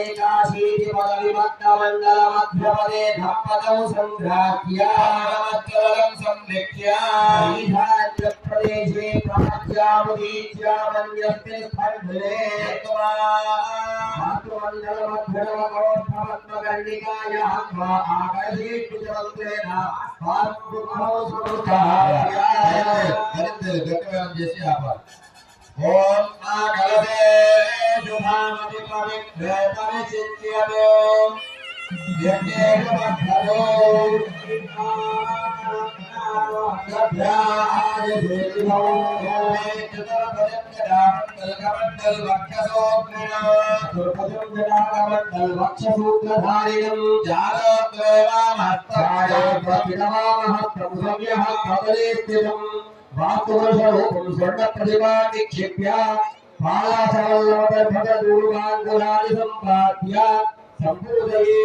एकाशीतिपदविभक्तमण्डलमध्यपदे धम्पदौ सङ्घ्राह्य प्रदेशे प्राच्यामुदीच्यामन्यस्मिन् स्पर्धने मातृमण्डलमध्यमकोष्ठमत्मकर्णिकायाः आकर्षेत्पुजवन्तेन ओम आगलते शुभामति पवित्रे परिचित्यते यज्ञेन मध्यलो अभ्याय देवो चतुर्भुजङ्गदामण्डल वक्षसूत्रधारिणं जालद्वैवामहत्ताय प्रपितवामः प्रभुसव्यः कदले स्थितम् वास्तुवर्षरूपं स्वर्णप्रतिमा निक्षिप्य पालासवल्लभदूर्वाङ्कुराणि सम्पाद्य सम्पूजये